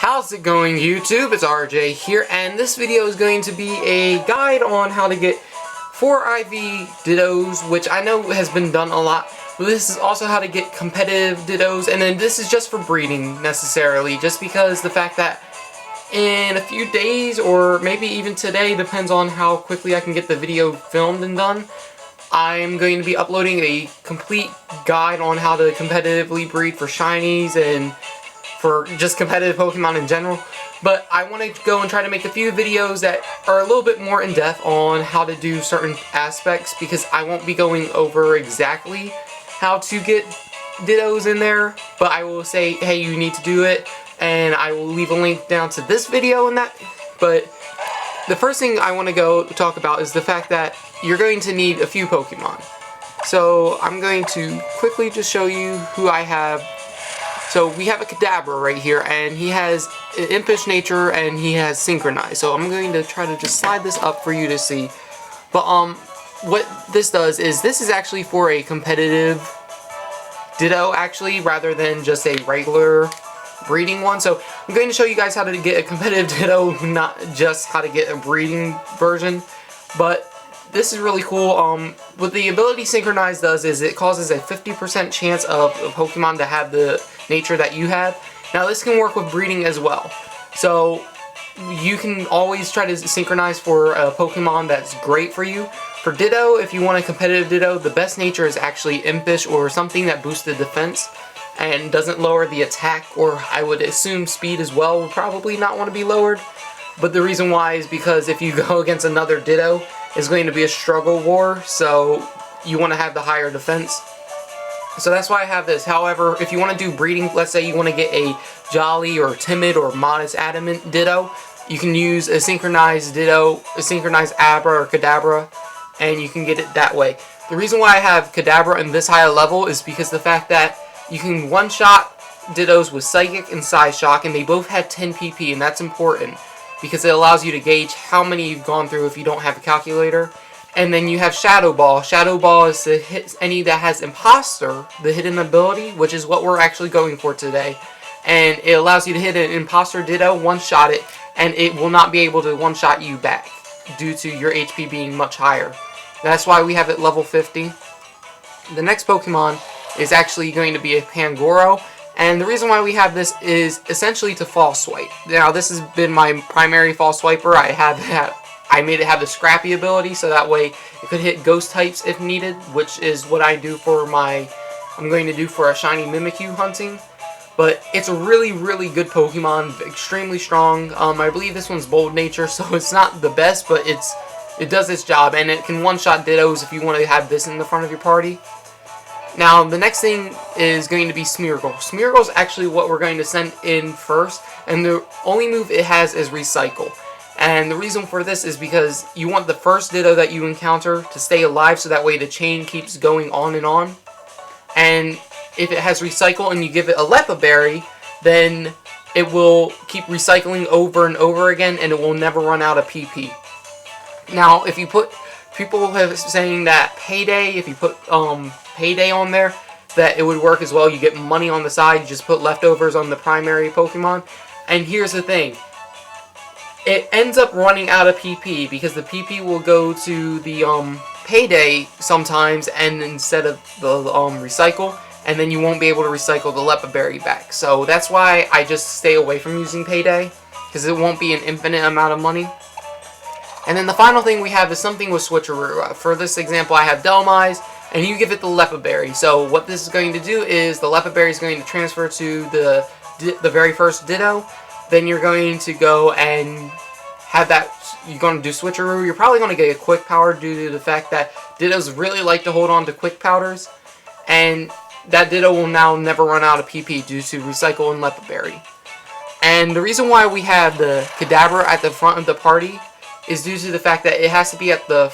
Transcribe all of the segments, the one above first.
How's it going, YouTube? It's RJ here, and this video is going to be a guide on how to get 4 IV Dittos, which I know has been done a lot, but this is also how to get competitive Dittos, and then this is just for breeding, necessarily, just because the fact that in a few days, or maybe even today, depends on how quickly I can get the video filmed and done, I'm going to be uploading a complete guide on how to competitively breed for shinies and for just competitive Pokemon in general. But I want to go and try to make a few videos that are a little bit more in depth on how to do certain aspects, because I won't be going over exactly how to get Dittos in there, but I will say, hey, you need to do it, and I will leave a link down to this video and that. But the first thing I want to go talk about is the fact that you're going to need a few Pokemon. So I'm going to quickly just show you who I have. So we have a Kadabra right here, and he has an impish nature and he has synchronized. So I'm going to try to just slide this up for you to see. But what this does is this is actually for a competitive Ditto, actually, rather than just a regular breeding one. So I'm going to show you guys how to get a competitive Ditto, not just how to get a breeding version. But this is really cool. What the ability Synchronize does is it causes a 50% chance of a Pokemon to have the nature that you have. Now this can work with breeding as well. So you can always try to synchronize for a Pokemon that's great for you. For Ditto, if you want a competitive Ditto, the best nature is actually Impish or something that boosts the defense and doesn't lower the attack, or I would assume speed as well would probably not want to be lowered. But the reason why is because if you go against another Ditto, it's going to be a struggle war, so you want to have the higher defense. So that's why I have this. However, if you want to do breeding, let's say you want to get a Jolly or Timid or Modest Adamant Ditto, you can use a synchronized Ditto, a synchronized Abra or Kadabra, and you can get it that way. The reason why I have Kadabra in this high level is because the fact that you can one-shot Dittos with Psychic and Psyshock, and they both had 10 PP, and that's important because it allows you to gauge how many you've gone through if you don't have a calculator. And then you have Shadow Ball. Shadow Ball is to hit any that has Imposter, the hidden ability, which is what we're actually going for today. And it allows you to hit an Imposter Ditto, one-shot it, and it will not be able to one-shot you back due to your HP being much higher. That's why we have it level 50. The next Pokemon is actually going to be a Pangoro. And the reason why we have this is essentially to false swipe. Now this has been my primary false swiper. I made it have the Scrappy ability, so that way it could hit ghost types if needed, which is what I do for I'm going to do for a shiny Mimikyu hunting. But it's a really, really good Pokemon, extremely strong. I believe this one's Bold Nature, so it's not the best, but it does its job, and it can one-shot Dittos if you want to have this in the front of your party. Now, the next thing is going to be Smeargle. Smeargle is actually what we're going to send in first, and the only move it has is Recycle. And the reason for this is because you want the first Ditto that you encounter to stay alive, so that way the chain keeps going on and on. And if it has Recycle and you give it a Lepa Berry, then it will keep recycling over and over again, and it will never run out of PP. Now, if you put, people have saying that Payday, if you put Payday on there, that it would work as well. You get money on the side, you just put leftovers on the primary Pokemon. And here's the thing. It ends up running out of PP because the PP will go to the Payday sometimes, and instead of the Recycle, and then you won't be able to recycle the Lepa Berry back. So that's why I just stay away from using Payday, because it won't be an infinite amount of money. And then the final thing we have is something with Switcheroo. For this example, I have Delmise, and you give it the Lepa Berry. So what this is going to do is the Lepa Berry is going to transfer to the very first Ditto. Then you're going to go and have that, you're going to do Switcheroo. You're probably going to get a Quick Powder due to the fact that Dittos really like to hold on to Quick Powders. And that Ditto will now never run out of PP due to Recycle and Lepa Berry. And the reason why we have the Kadabra at the front of the party is due to the fact that it has to be at the,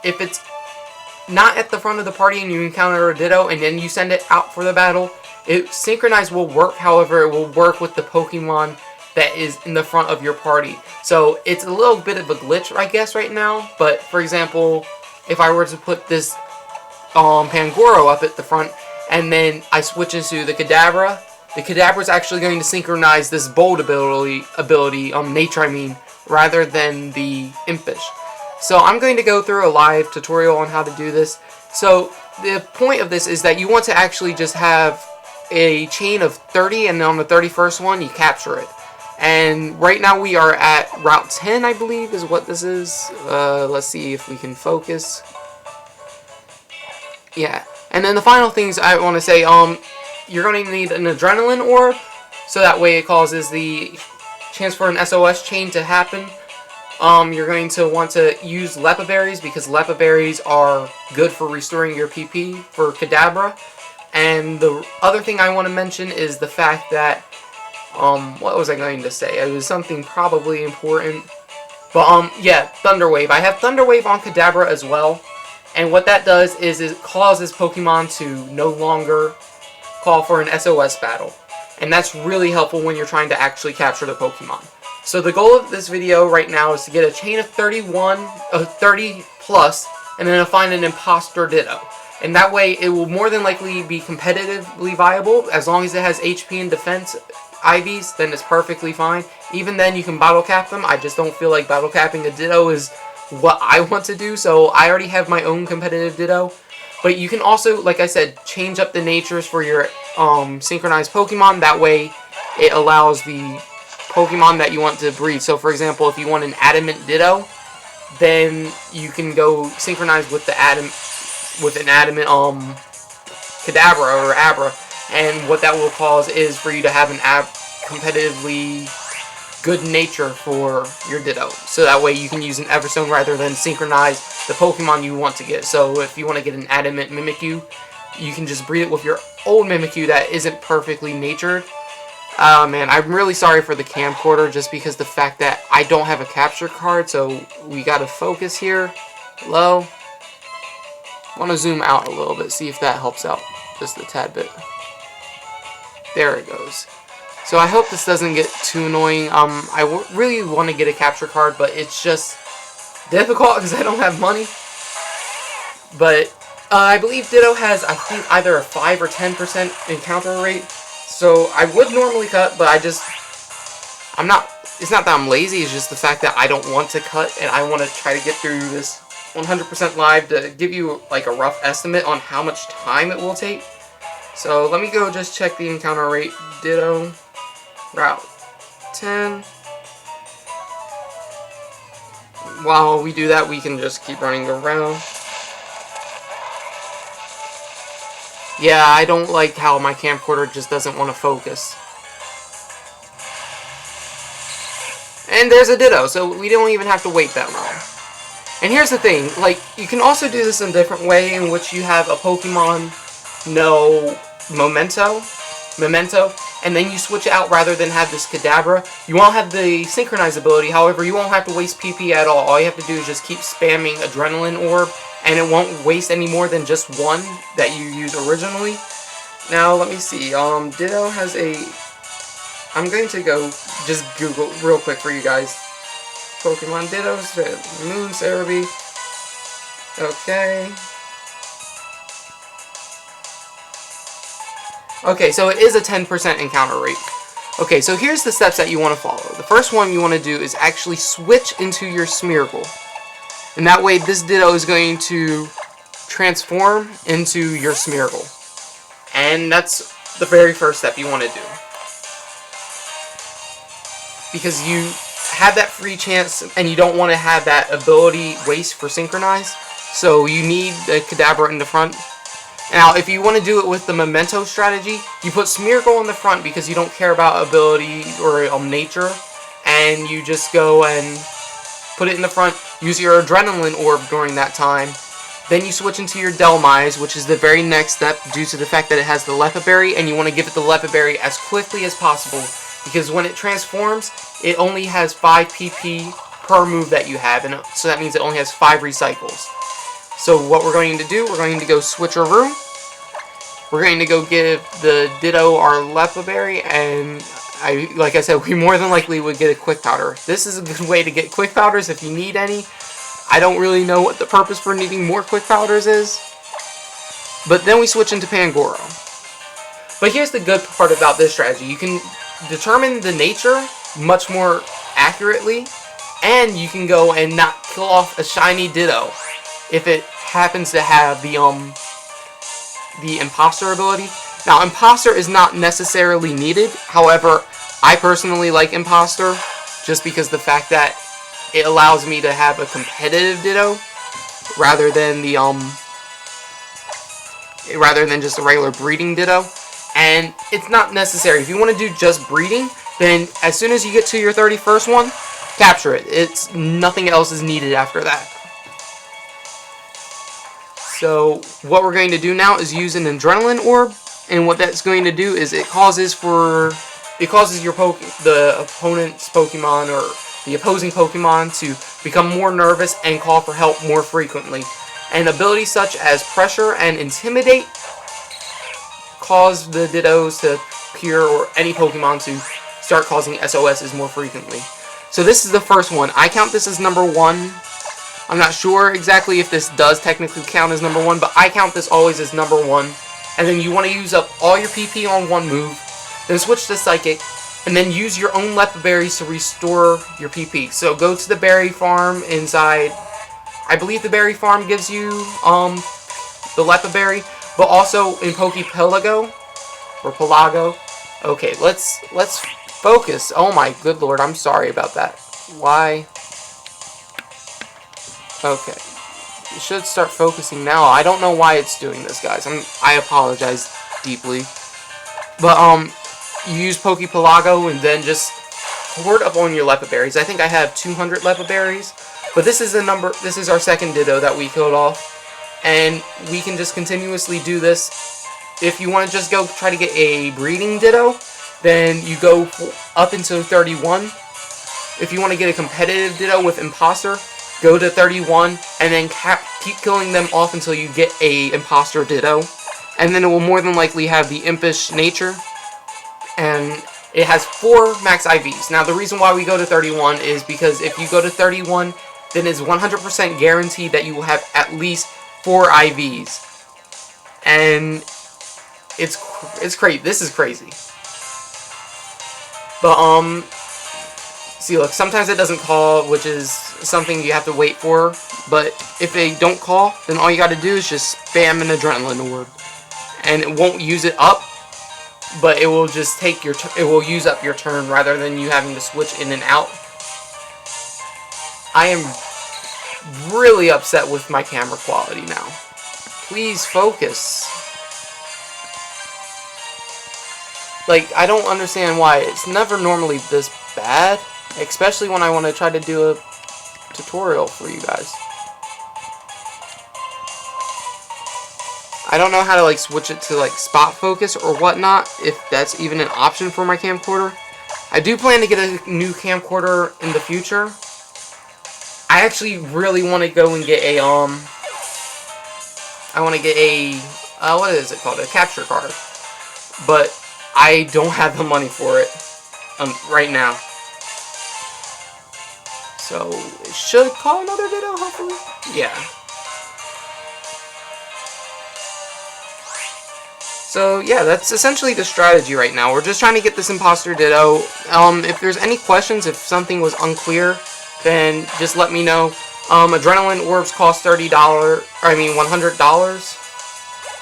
if it's not at the front of the party and you encounter a Ditto and then you send it out for the battle, Synchronize will work. However, it will work with the Pokemon that is in the front of your party. So it's a little bit of a glitch, I guess, right now. But for example, if I were to put this Pangoro up at the front and then I switch into the Kadabra, the Kadabra is actually going to synchronize this bold ability, nature I mean, rather than the impish. So I'm going to go through a live tutorial on how to do this. So the point of this is that you want to actually just have a chain of 30, and then on the 31st one you capture it. And right now we are at Route 10, I believe, is what this is. Let's see if we can focus. Yeah. And then the final things I want to say, you're going to need an adrenaline orb, so that way it causes the chance for an SOS chain to happen. You're going to want to use Lepa berries, because Lepa berries are good for restoring your PP for Kadabra. And the other thing I want to mention is the fact that, what was I going to say? It was something probably important. But, yeah, Thunder Wave. I have Thunder Wave on Kadabra as well. And what that does is it causes Pokemon to no longer call for an SOS battle. And that's really helpful when you're trying to actually capture the Pokemon. So the goal of this video right now is to get a chain of 30 plus, and then to find an imposter Ditto. And that way it will more than likely be competitively viable. As long as it has HP and defense IVs, then it's perfectly fine. Even then you can bottle cap them. I just don't feel like bottle capping a Ditto is what I want to do, so I already have my own competitive Ditto. But you can also, like I said, change up the natures for your synchronized Pokemon. That way it allows the Pokemon that you want to breed. So for example, if you want an adamant Ditto, then you can go synchronize with the an adamant Kadabra or Abra, and what that will cause is for you to have an competitively good nature for your Ditto. So that way you can use an Everstone rather than synchronize the Pokemon you want to get. So if you want to get an adamant Mimikyu, you can just breed it with your old Mimikyu that isn't perfectly natured. Man, I'm really sorry for the camcorder, just because the fact that I don't have a capture card, so we gotta focus here. Low. I want to zoom out a little bit, see if that helps out just a tad bit. There it goes. So I hope this doesn't get too annoying. I really want to get a capture card, but it's just difficult because I don't have money. But I believe Ditto has, I think, either a 5 or 10% encounter rate. So I would normally cut, but it's not that I'm lazy, it's just the fact that I don't want to cut, and I want to try to get through this 100% live to give you like a rough estimate on how much time it will take. So let me go just check the encounter rate. Ditto, Route 10. While we do that, we can just keep running around. Yeah, I don't like how my camcorder just doesn't want to focus. And there's a Ditto, so we don't even have to wait that long. And here's the thing, like, you can also do this in a different way, in which you have a Pokemon no memento, and then you switch it out rather than have this Kadabra. You won't have the synchronized ability, however, you won't have to waste PP at all. All you have to do is just keep spamming Adrenaline Orb, and it won't waste any more than just one that you used originally. Now, let me see. Ditto has a... I'm going to go just Google real quick for you guys. Pokemon Ditto, Moon, Cerebi. Okay. Okay, so it is a 10% encounter rate. Okay, so here's the steps that you want to follow. The first one you want to do is actually switch into your Smeargle. And that way, this Ditto is going to transform into your Smeargle. And that's the very first step you want to do. Because you have that free chance, and you don't want to have that ability waste for Synchronize. So you need the Kadabra in the front. Now, if you want to do it with the Memento strategy, you put Smeargle in the front because you don't care about ability or nature. And you just go and put it in the front. Use your Adrenaline Orb during that time. Then you switch into your Delmise, which is the very next step due to the fact that it has the Lepa Berry, and you want to give it the Lepa Berry as quickly as possible, because when it transforms, it only has 5 PP per move that you have, and so that means it only has 5 recycles. So what we're going to do, we're going to go switcheroo. We're going to go give the Ditto our Lepa Berry, and like I said, we more than likely would get a Quick Powder. This is a good way to get Quick Powders if you need any. I don't really know what the purpose for needing more Quick Powders is. But then we switch into Pangoro. But here's the good part about this strategy. You can determine the nature much more accurately, and you can go and not kill off a shiny Ditto if it happens to have the imposter ability. Now, imposter is not necessarily needed. However, I personally like imposter just because the fact that it allows me to have a competitive Ditto rather than the rather than just a regular breeding Ditto. And it's not necessary. If you want to do just breeding, then as soon as you get to your 31st one, capture it. It's nothing else is needed after that. So what we're going to do now is use an adrenaline orb, and what that's going to do is it causes the opponent's Pokemon or the opposing Pokemon to become more nervous and call for help more frequently. And abilities such as pressure and intimidate cause the Dittos to appear, or any Pokemon to start causing SOSs more frequently. So this is the first one. I count this as number 1. I'm not sure exactly if this does technically count as number 1, but I count this always as number 1. And then you want to use up all your PP on one move, then switch to Psychic, and then use your own Lepa Berries to restore your PP. So go to the berry farm inside. I believe the berry farm gives you the Lepa Berry, but also in Pokepelago or Pelago. Okay, let's focus. Oh my good lord, I'm sorry about that. Why? Okay. It should start focusing now. I don't know why it's doing this, guys. I apologize deeply. But you use Pokepelago and then just hoard up on your Lepa Berries. I think I have 200 Lepa Berries. But this is our second Ditto that we killed off. And we can just continuously do this. If you want to just go try to get a breeding Ditto, then you go up until 31. If you want to get a competitive Ditto with imposter, go to 31 and then keep killing them off until you get a imposter Ditto. And then it will more than likely have the impish nature. And it has 4 max IVs. Now the reason why we go to 31 is because if you go to 31, then it's 100% guaranteed that you will have at least 4 IVs. And it's crazy. This is crazy. But see, look, sometimes it doesn't call, which is something you have to wait for. But if they don't call, then all you got to do is just spam an adrenaline orb, and it won't use it up, but it will just take it will use up your turn rather than you having to switch in and out. I am really upset with my camera quality now. Please focus. Like, I don't understand why. It's never normally this bad, especially when I want to try to do a tutorial for you guys. I don't know how to like switch it to like spot focus or whatnot, if that's even an option for my camcorder. I do plan to get a new camcorder in the future. I actually really want to go and get a what is it called? A capture card. But I don't have the money for it right now. So it should call another Ditto, hopefully. Yeah. So yeah, that's essentially the strategy right now. We're just trying to get this imposter Ditto. If there's any questions, if something was unclear, then just let me know. Adrenaline orbs cost $100.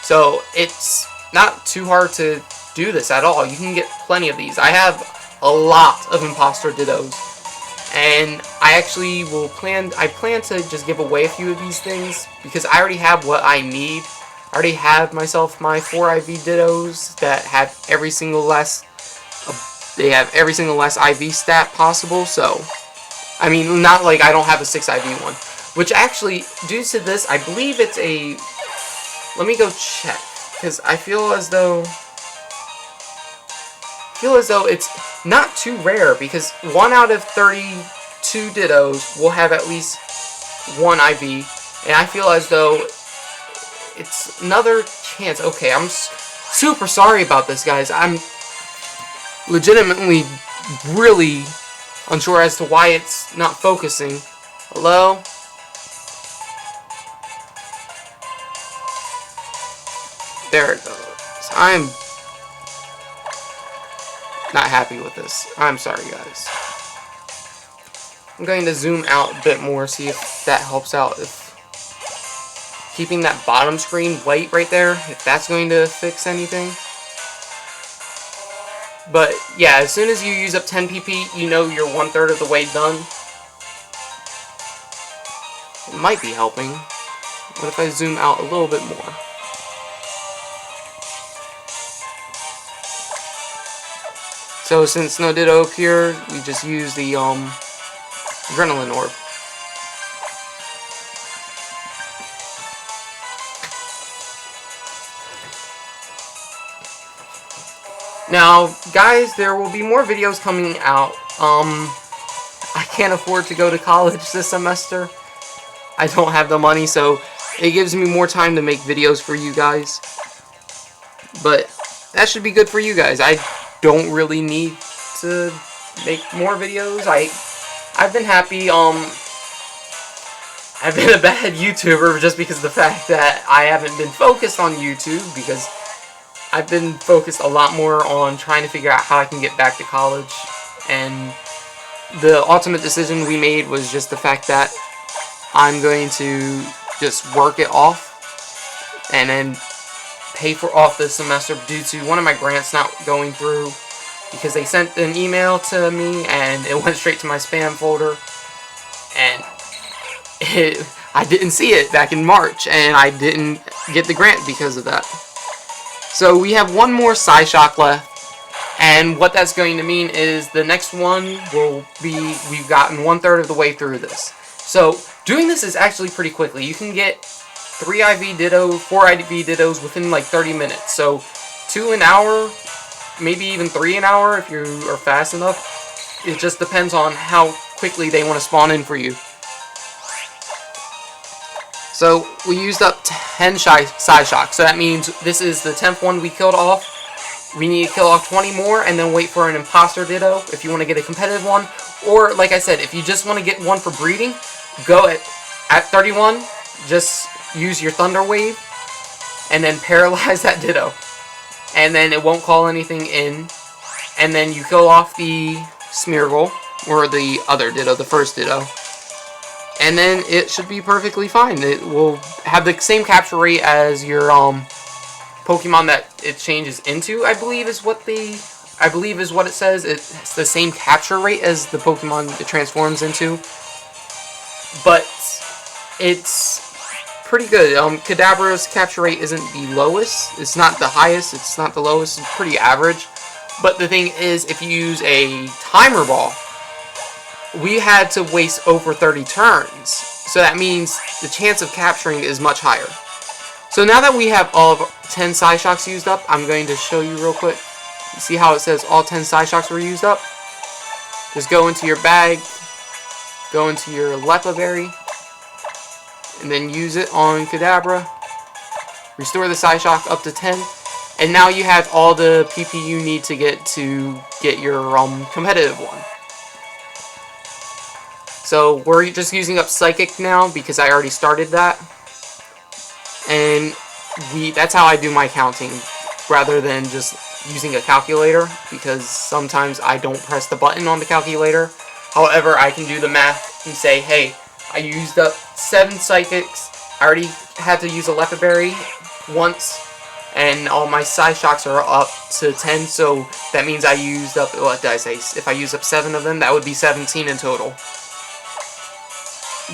So it's not too hard to do this at all. You can get plenty of these. I have a lot of imposter Dittos, and I plan to just give away a few of these things because I already have what I need. I already have myself my 4 IV Dittos that have every single less IV stat possible. So I mean, not like I don't have a 6 IV one, which actually, due to this, I believe it's a, let me go check, because I feel as though it's not too rare, because 1 out of 32 Dittos will have at least 1 IV, and I feel as though it's another chance. Okay, I'm super sorry about this, guys. I'm legitimately really unsure as to why it's not focusing. Hello? There it goes. not happy with this. I'm sorry, guys. I'm going to zoom out a bit more, see if that helps out. If keeping that bottom screen white right there, if that's going to fix anything. But yeah, as soon as you use up 10 pp, you know you're 1/3 of the way done. It might be helping. What if I zoom out a little bit more? So since no Ditto appeared, we just use the adrenaline orb. Now, guys, there will be more videos coming out. I can't afford to go to college this semester. I don't have the money, so it gives me more time to make videos for you guys. But that should be good for you guys. I don't really need to make more videos. I've been happy. I've been a bad YouTuber just because of the fact that I haven't been focused on YouTube, because I've been focused a lot more on trying to figure out how I can get back to college. And the ultimate decision we made was just the fact that I'm going to just work it off and then pay for off this semester due to one of my grants not going through, because they sent an email to me and it went straight to my spam folder, and I didn't see it back in March, and I didn't get the grant because of that. So we have one more Psyshock left, and what that's going to mean is the next one will be, we've gotten 1/3 of the way through this. So doing this is actually pretty quickly. You can get 3 IV Ditto, 4 IV Dittos within like 30 minutes. So 2 an hour, maybe even 3 an hour if you are fast enough. It just depends on how quickly they want to spawn in for you. So we used up 10 Psyshocks, so that means this is the 10th one we killed off. We need to kill off 20 more and then wait for an imposter Ditto if you want to get a competitive one. Or, like I said, if you just want to get one for breeding, go at 31, just use your Thunder Wave and then paralyze that Ditto. And then it won't call anything in. And then you kill off the Smeargle, or the other Ditto, the first Ditto. And then it should be perfectly fine. It will have the same capture rate as your Pokemon that it changes into, I believe is what it says. It's the same capture rate as the Pokemon it transforms into. But it's pretty good. Kadabra's capture rate isn't the lowest. It's not the highest. It's not the lowest. It's pretty average. But the thing is, if you use a Timer Ball, we had to waste over 30 turns. So that means the chance of capturing is much higher. So now that we have all of 10 Psyshocks used up, I'm going to show you real quick. See how it says all 10 Psyshocks were used up? Just go into your bag, go into your Lepa Berry, and then use it on Kadabra. Restore the Psyshock up to 10. And now you have all the PP you need to get your competitive one. So we're just using up Psychic now because I already started that. And that's how I do my counting, rather than just using a calculator, because sometimes I don't press the button on the calculator. However, I can do the math and say, hey, I used up 7 Psychics, I already had to use a Lepa Berry once, and all my Psyshocks are up to 10, so that means I used up, what did I say, if I used up 7 of them, that would be 17 in total.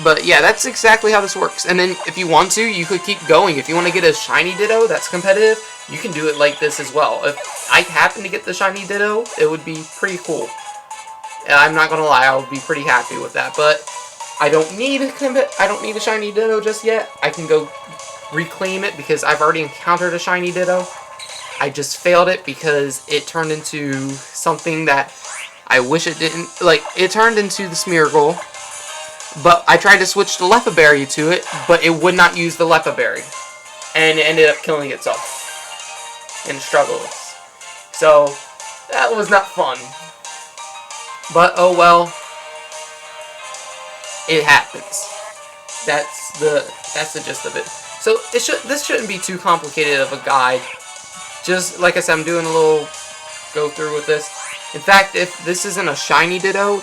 But yeah, that's exactly how this works. And then if you want to, you could keep going. If you want to get a shiny Ditto that's competitive, you can do it like this as well. If I happen to get the shiny Ditto, it would be pretty cool. And I'm not gonna lie, I would be pretty happy with that. But I don't need a shiny Ditto just yet. I can go reclaim it because I've already encountered a shiny Ditto. I just failed it because it turned into something that I wish it didn't. Like, it turned into the Smeargle. But I tried to switch the Lepa Berry to it, but it would not use the Lepa Berry. And it ended up killing itself in struggles. So, that was not fun. But, oh well. It happens. That's the gist of it. So, this shouldn't be too complicated of a guide. Just, like I said, I'm doing a little go through with this. In fact, if this isn't a shiny Ditto,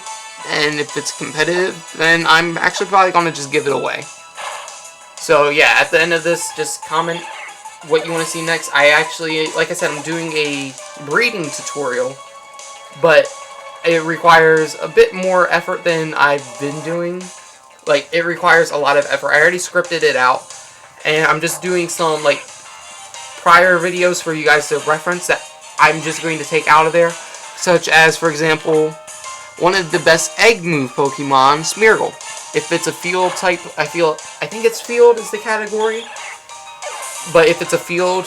and if it's competitive, then I'm actually probably going to just give it away. So yeah, at the end of this, just comment what you want to see next. I actually, like I said, I'm doing a breeding tutorial, but it requires a bit more effort than I've been doing. Like, it requires a lot of effort. I already scripted it out, and I'm just doing some, like, prior videos for you guys to reference that I'm just going to take out of there, such as, for example, one of the best egg move Pokemon, Smeargle. If it's a field type, I think it's field is the category. But if it's a field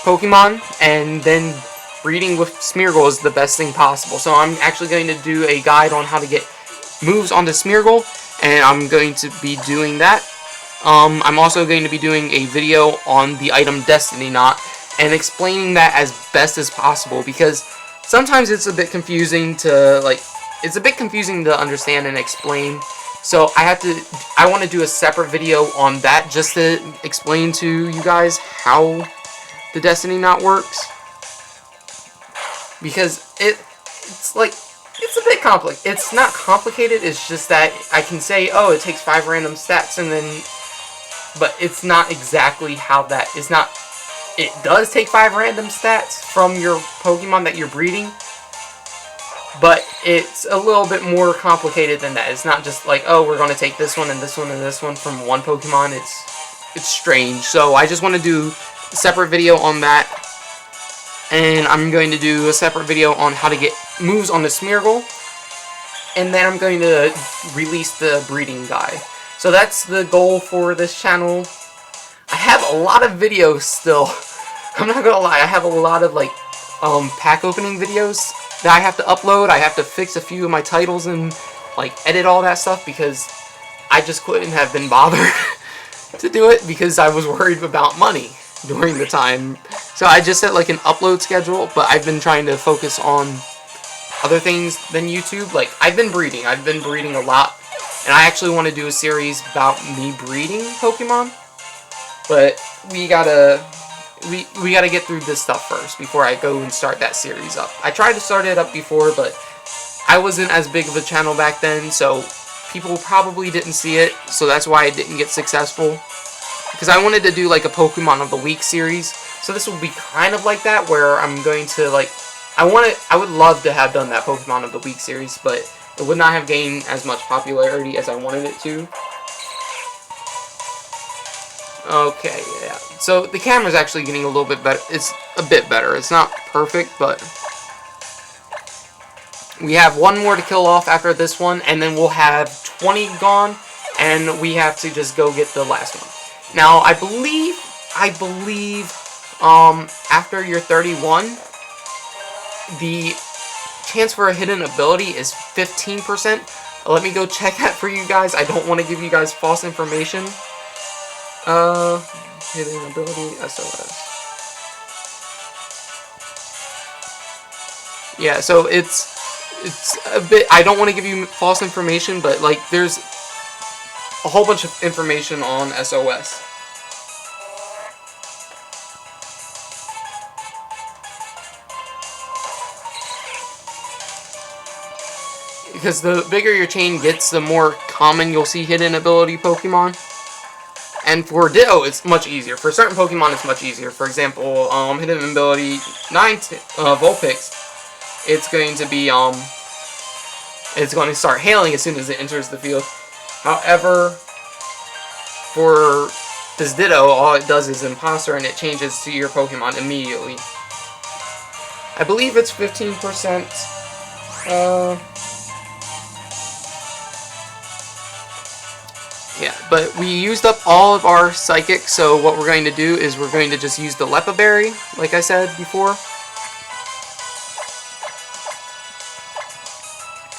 Pokemon, and then breeding with Smeargle is the best thing possible. So I'm actually going to do a guide on how to get moves onto Smeargle, and I'm going to be doing that. I'm also going to be doing a video on the item Destiny Knot, and explaining that as best as possible, because sometimes it's a bit confusing to, like, it's a bit confusing to understand and explain. So I want to do a separate video on that, just to explain to you guys how the Destiny Knot works. Because it's a bit complicated. It's not complicated, it's just that I can say, oh, it takes 5 random stats, and then, but it's not exactly how that is not. It does take 5 random stats from your Pokemon that you're breeding, but it's a little bit more complicated than that. It's not just like, oh, we're going to take this one and this one and this one from one Pokemon. It's strange. So I just want to do a separate video on that, and I'm going to do a separate video on how to get moves on the Smeargle, and then I'm going to release the breeding guide. So that's the goal for this channel. I have a lot of videos still. I'm not gonna lie, I have a lot of, like, pack opening videos that I have to upload. I have to fix a few of my titles and, like, edit all that stuff, because I just couldn't have been bothered to do it, because I was worried about money during the time. So I just set, like, an upload schedule, but I've been trying to focus on other things than YouTube. Like, I've been breeding a lot, and I actually want to do a series about me breeding Pokemon, but we gotta get through this stuff first before I go and start that series up. I tried to start it up before, but I wasn't as big of a channel back then, so people probably didn't see it, so that's why it didn't get successful. Because I wanted to do, like, a Pokemon of the Week series, so this will be kind of like that, where I'm going to, like, I would love to have done that Pokemon of the Week series, but it would not have gained as much popularity as I wanted it to. Okay, yeah. So the camera's actually getting a little bit better. It's a bit better. It's not perfect, but we have one more to kill off after this one, and then we'll have 20 gone, and we have to just go get the last one. Now, I believe, after you're 31, the chance for a hidden ability is 15%. Let me go check that for you guys. I don't want to give you guys false information. Hidden ability, SOS. Yeah, so it's a bit, I don't want to give you false information, but, like, there's a whole bunch of information on SOS. Because the bigger your chain gets, the more common you'll see hidden ability Pokemon. And for Ditto, it's much easier. For certain Pokemon, it's much easier. For example, hidden ability Vulpix, it's going to be it's going to start hailing as soon as it enters the field. However, for this Ditto, all it does is Imposter, and it changes to your Pokemon immediately. I believe it's 15%. Yeah, but we used up all of our Psychic, so what we're going to do is we're going to just use the Lepa Berry, like I said before.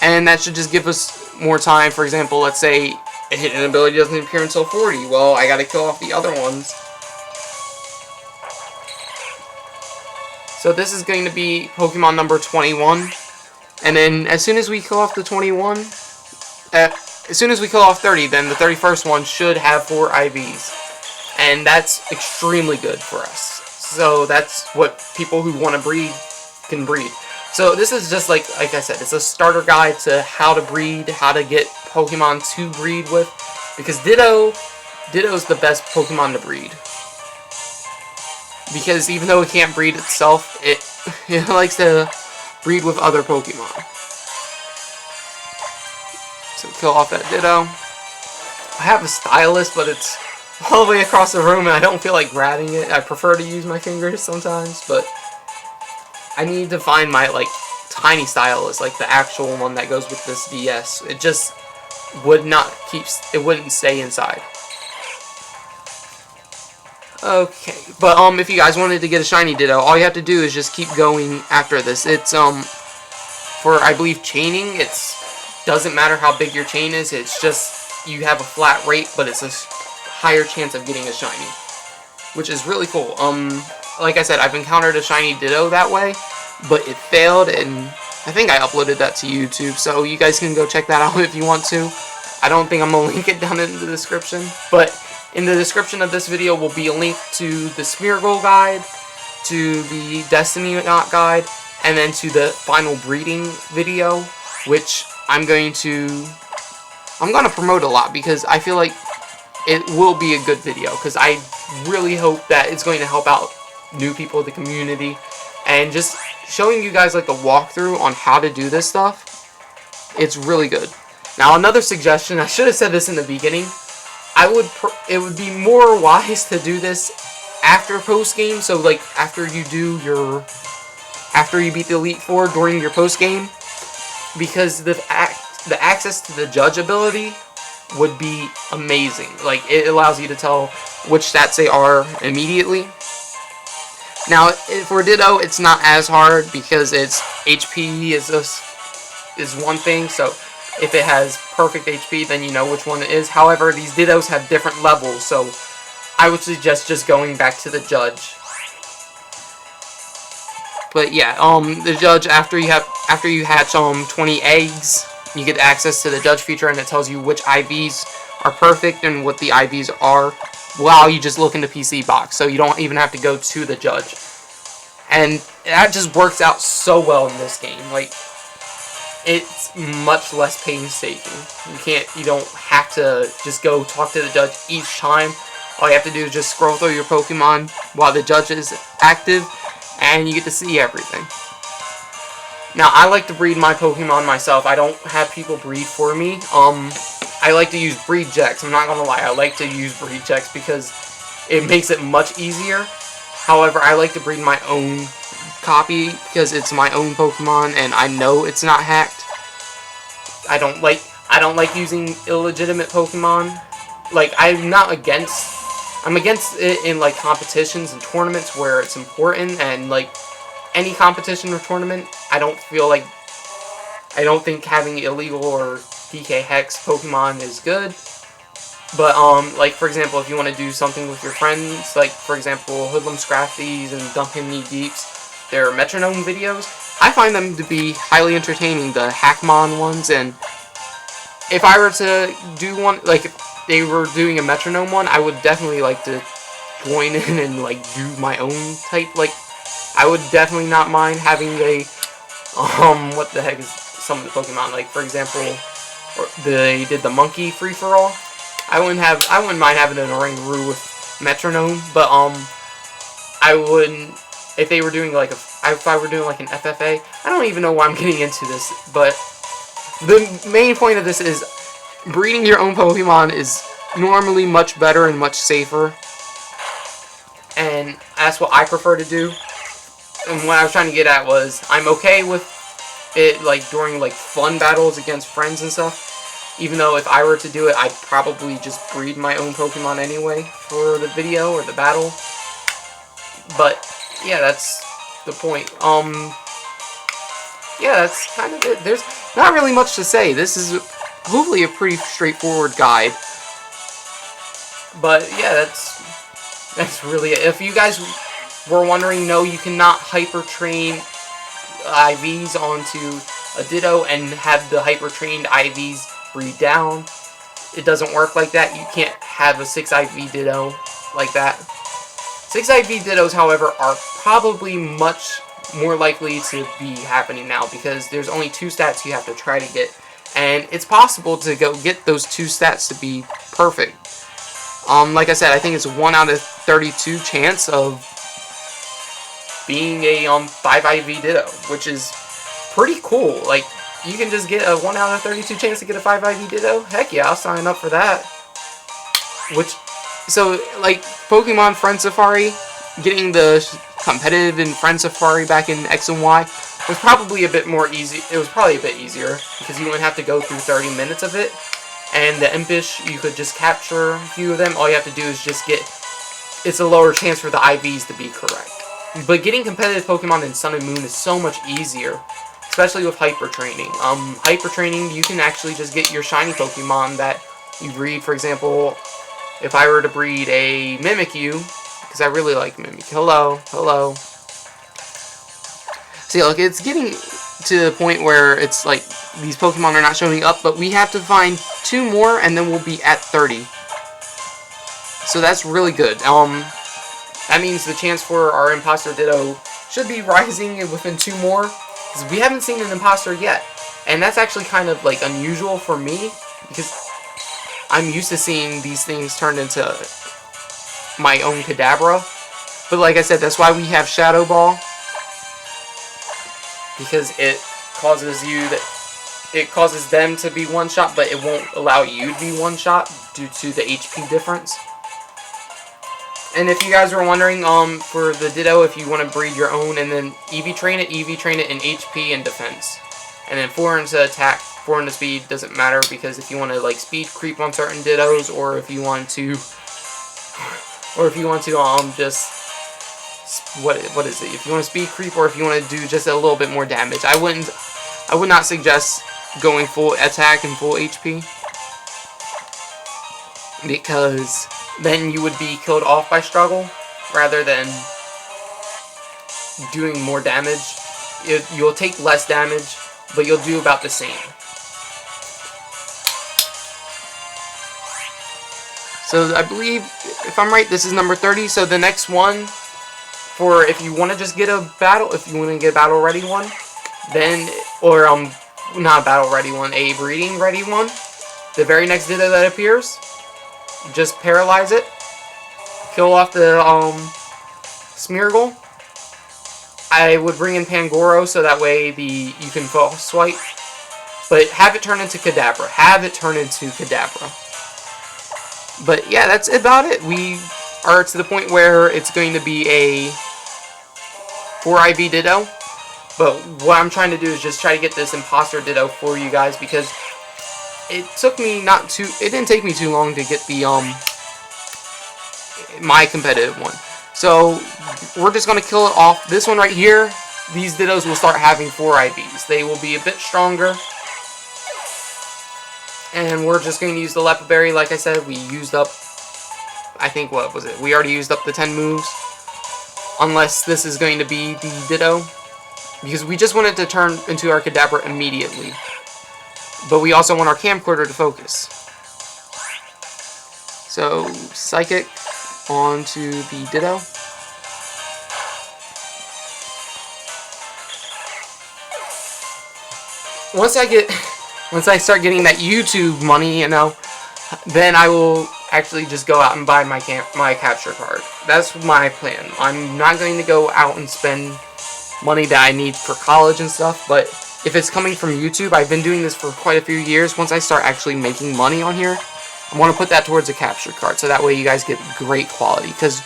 And that should just give us more time. For example, let's say a hidden ability doesn't appear until 40. Well, I gotta kill off the other ones. So this is going to be Pokemon number 21. And then as soon as we kill off the 21, as soon as we kill off 30, then the 31st one should have 4 IVs. And that's extremely good for us. So that's what people who want to breed can breed. So this is just like I said, it's a starter guide to how to breed, how to get Pokemon to breed with, because Ditto's the best Pokemon to breed. Because even though it can't breed itself, it likes to breed with other Pokemon. So kill off that Ditto. I have a stylus, but it's all the way across the room and I don't feel like grabbing it. I prefer to use my fingers sometimes, but I need to find my tiny stylus, like the actual one that goes with this DS. It just it wouldn't stay inside. Okay, but if you guys wanted to get a shiny Ditto, all you have to do is just keep going after this. It's for, I believe, chaining. Doesn't matter how big your chain is. It's just you have a flat rate, but it's a higher chance of getting a shiny, which is really cool. Like I said, I've encountered a shiny Ditto that way, but it failed, and I think I uploaded that to YouTube, so you guys can go check that out if you want to. I don't think I'm gonna link it down in the description, but in the description of this video will be a link to the Smeargle guide, to the Destiny Knot guide, and then to the final breeding video, which I'm gonna promote a lot because I feel like it will be a good video, because I really hope that it's going to help out new people in the community, and just showing you guys like a walkthrough on how to do this stuff. It's really good. Now another suggestion, I should have said this in the beginning, it would be more wise to do this after post game. So like after you beat the Elite Four during your post game, because the access to the judge ability would be amazing. Like it allows you to tell which stats they are immediately. Now for Ditto, it's not as hard because its HP is one thing. So if it has perfect HP, then you know which one it is. However, these Dittos have different levels, so I would suggest just going back to the judge. But yeah, the judge, after you hatch 20 eggs, you get access to the judge feature, and it tells you which IVs are perfect and what the IVs are while you just look in the PC box, so you don't even have to go to the judge. And that just works out so well in this game. Like, it's much less painstaking. You don't have to just go talk to the judge each time. All you have to do is just scroll through your Pokemon while the judge is active, and you get to see everything. Now, I like to breed my Pokemon myself. I don't have people breed for me. I like to use breed checks. I'm not gonna lie, I like to use breed checks because it makes it much easier. However, I like to breed my own copy because it's my own Pokemon and I know it's not hacked. I don't like using illegitimate Pokemon. Like, I'm against it in like competitions and tournaments where it's important, and like any competition or tournament, I don't think having illegal or DK Hex Pokemon is good. But like for example, if you want to do something with your friends, like for example Hoodlum Scrafties and Duncan Knee Deeps, their metronome videos, I find them to be highly entertaining, the Hackmon ones. And if I were to do one, like if they were doing a metronome one, I would definitely like to join in and like do my own type. Like, I would definitely not mind having a what the heck is some of the Pokemon, like for example, they did the monkey free for all. I wouldn't mind having an Oranguru with metronome, but I wouldn't if they were doing like if I were doing like an FFA. I don't even know why I'm getting into this, but the main point of this is breeding your own Pokemon is normally much better and much safer, and that's what I prefer to do. And what I was trying to get at was, I'm okay with it like during like fun battles against friends and stuff. Even though if I were to do it, I'd probably just breed my own Pokemon anyway for the video or the battle. But yeah, that's the point. Yeah, that's kind of it. There's not really much to say. This is hopefully a pretty straightforward guide. But yeah, that's really it. If you guys were wondering, no, you cannot hyper train IVs onto a Ditto and have the hyper trained IVs breed down. It doesn't work like that. You can't have a 6 IV Ditto like that. 6 IV Dittos, however, are probably much more likely to be happening now, because there's only 2 stats you have to try to get, and it's possible to go get those 2 stats to be perfect. Like I said, I think it's 1 out of 32 chance of being a 5 IV Ditto, which is pretty cool. Like, you can just get a 1 out of 32 chance to get a 5 IV Ditto. Heck yeah, I'll sign up for that. So, like, Pokemon Friend Safari, getting the competitive in Friend Safari back in X and Y was probably a bit more easy. It was probably a bit easier, because you wouldn't have to go through 30 minutes of it. And the Impish, you could just capture a few of them. All you have to do is just get... It's a lower chance for the IVs to be correct. But getting competitive Pokemon in Sun and Moon is so much easier, especially with Hyper Training. Hyper Training, you can actually just get your shiny Pokemon that you breed. For example, if I were to breed a Mimikyu, because I really like Mimikyu. Hello, hello. See, look, it's getting to the point where it's like these Pokemon are not showing up, but we have to find 2 more, and then we'll be at 30. So that's really good. That means the chance for our Imposter Ditto should be rising within 2 more, because we haven't seen an Imposter yet. And that's actually kind of, like, unusual for me, because I'm used to seeing these things turned into my own Kadabra. But like I said, that's why we have Shadow Ball, because it causes them to be one-shot, but it won't allow you to be one-shot due to the HP difference. And if you guys were wondering, for the Ditto, if you want to breed your own and then EV train it in HP and defense. And then 4 into attack, 4 into speed, doesn't matter, because if you want to, like, speed creep on certain Dittos, or if you want to, just, what is it? If you want to speed creep, or if you want to do just a little bit more damage. I would not suggest going full attack and full HP, because then you would be killed off by struggle rather than doing more damage. You'll take less damage, but you'll do about the same. So I believe, if I'm right, this is number 30. So the next one, for if you want to just get a battle, if you want to get a battle ready one, then, or not a battle ready one, a breeding ready one, the very next Ditto that appears, just paralyze it, kill off the Smeargle. I would bring in Pangoro so that way you can false swipe, but have it turn into Kadabra. But yeah, that's about it. We are to the point where it's going to be a 4 IV Ditto. But what I'm trying to do is just try to get this Imposter Ditto for you guys, because it didn't take me too long to get the my competitive one. So we're just gonna kill it off. This one right here, these Dittos will start having 4 IVs. They will be a bit stronger. And we're just going to use the Lepa Berry. Like I said, we used up, I think, what was it? We already used up the 10 moves. Unless this is going to be the Ditto. Because we just want it to turn into our Kadabra immediately. But we also want our camcorder to focus. So, Psychic onto the Ditto. Once I start getting that YouTube money, you know, then I will actually just go out and buy my capture card. That's my plan. I'm not going to go out and spend money that I need for college and stuff, but if it's coming from YouTube, I've been doing this for quite a few years. Once I start actually making money on here, I want to put that towards a capture card, so that way you guys get great quality. Because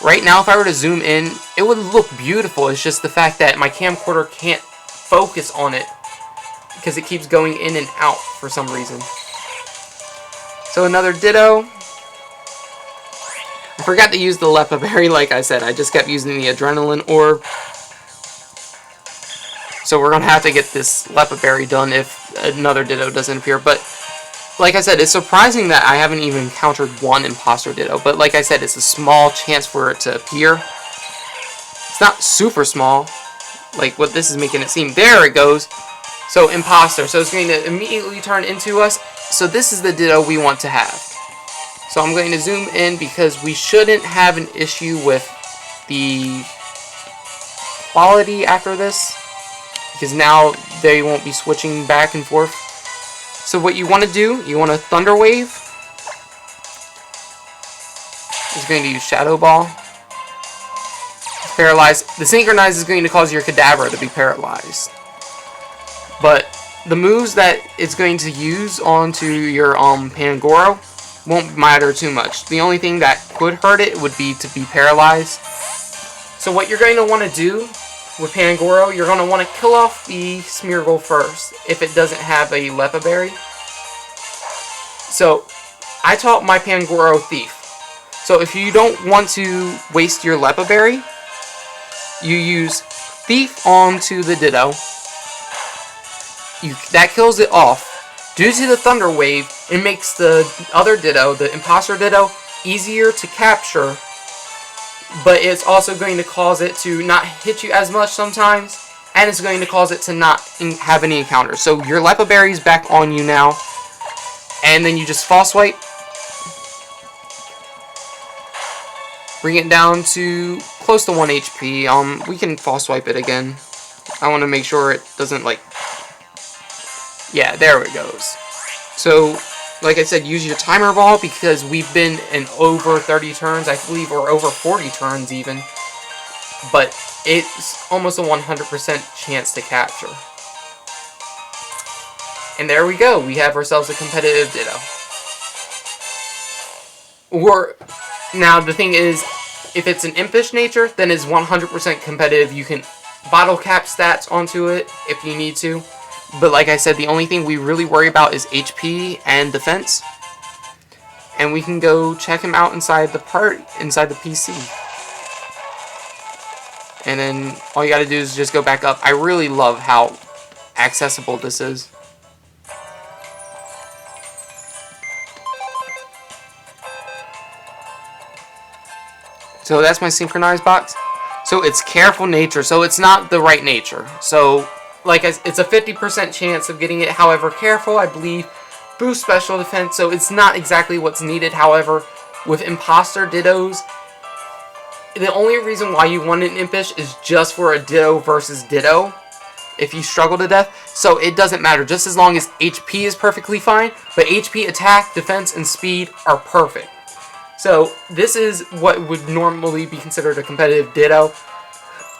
right now, if I were to zoom in, it would look beautiful. It's just the fact that my camcorder can't focus on it, because it keeps going in and out for some reason. So another Ditto. I forgot to use the Lepa Berry, like I said. I just kept using the Adrenaline Orb. So we're going to have to get this Lepa Berry done if another Ditto doesn't appear. But like I said, it's surprising that I haven't even encountered one Imposter Ditto. But like I said, it's a small chance for it to appear. It's not super small, like what this is making it seem. There it goes. So, Imposter. So, it's going to immediately turn into us. So, this is the Ditto we want to have. So, I'm going to zoom in because we shouldn't have an issue with the quality after this, because now they won't be switching back and forth. So what you want to do, you want to Thunder Wave. It's going to use Shadow Ball. Paralyze. The Synchronize is going to cause your Cadaver to be paralyzed. But the moves that it's going to use onto your Pangoro won't matter too much. The only thing that could hurt it would be to be paralyzed. So what you're going to want to do with Pangoro, you're going to want to kill off the Smeargle first if it doesn't have a Lepa Berry. So I taught my Pangoro Thief. So if you don't want to waste your Lepa Berry, you use Thief onto the Ditto. That kills it off. Due to the Thunder Wave, it makes the other Ditto, the Imposter Ditto, easier to capture. But it's also going to cause it to not hit you as much sometimes. And it's going to cause it to not have any encounters. So your Lepa Berry is back on you now. And then you just False Swipe. Bring it down to close to 1 HP. We can False Swipe it again. I want to make sure it doesn't, like... Yeah, there it goes. So, like I said, use your Timer Ball because we've been in over 30 turns, I believe, or over 40 turns even. But it's almost a 100% chance to capture. And there we go. We have ourselves a competitive Ditto. Now, the thing is, if it's an Impish nature, then it's 100% competitive. You can bottle cap stats onto it if you need to. But like I said, the only thing we really worry about is HP and defense. And we can go check him out inside the PC. And then all you gotta do is just go back up. I really love how accessible this is. So that's my Synchronized box. So it's Careful nature, so it's not the right nature. So it's a 50% chance of getting it. However, Careful, I believe, boosts special defense, so it's not exactly what's needed. However, with Imposter Dittos, the only reason why you want an Impish is just for a Ditto versus Ditto, if you struggle to death. So it doesn't matter, just as long as HP is perfectly fine, but HP, attack, defense, and speed are perfect. So this is what would normally be considered a competitive Ditto.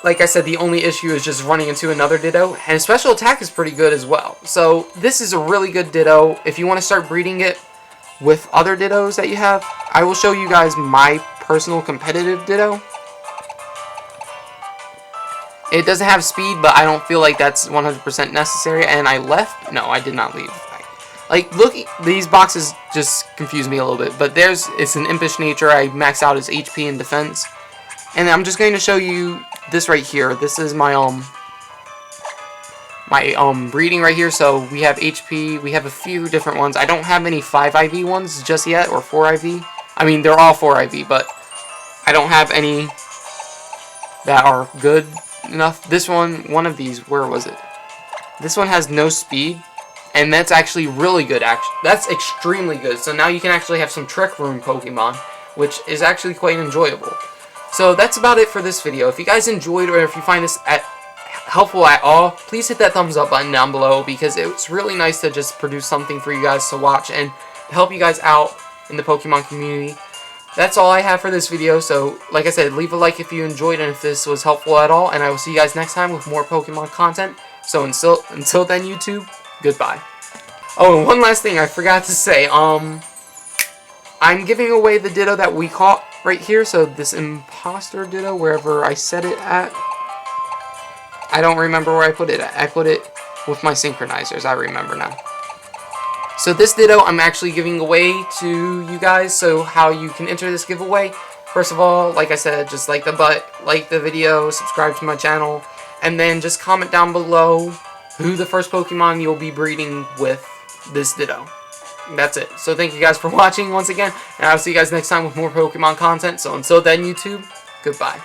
Like I said, the only issue is just running into another Ditto, and special attack is pretty good as well. So this is a really good Ditto. If you want to start breeding it with other Dittos that you have, I will show you guys my personal competitive Ditto. It doesn't have speed, but I don't feel like that's 100% necessary. And I left? No, I did not leave. Like, look, these boxes just confuse me a little bit. But it's an Impish nature. I max out his HP and defense. And I'm just going to show you this right here. This is my breeding right here. So we have HP. We have a few different ones. I don't have any 5 IV ones just yet, or 4 IV. I mean, they're all 4 IV, but I don't have any that are good enough. This one of these, where was it? This one has no speed. And that's actually really good. That's extremely good. So now you can actually have some Trick Room Pokemon, which is actually quite enjoyable. So that's about it for this video. If you guys enjoyed, or if you find this helpful at all, please hit that thumbs up button down below, because it's really nice to just produce something for you guys to watch and help you guys out in the Pokemon community. That's all I have for this video. So like I said, leave a like if you enjoyed and if this was helpful at all, and I will see you guys next time with more Pokemon content. So until then, YouTube, goodbye. Oh, and one last thing I forgot to say. I'm giving away the Ditto that we caught right here. So this Imposter Ditto, wherever I set it at. I don't remember where I put it at. I put it with my synchronizers. I remember now. So this Ditto I'm actually giving away to you guys. So how you can enter this giveaway. First of all, like I said, just like the video, subscribe to my channel, and then just comment down below who the first Pokemon you'll be breeding with this Ditto. That's it. So thank you guys for watching once again, and I'll see you guys next time with more Pokemon content. So until then, YouTube, goodbye.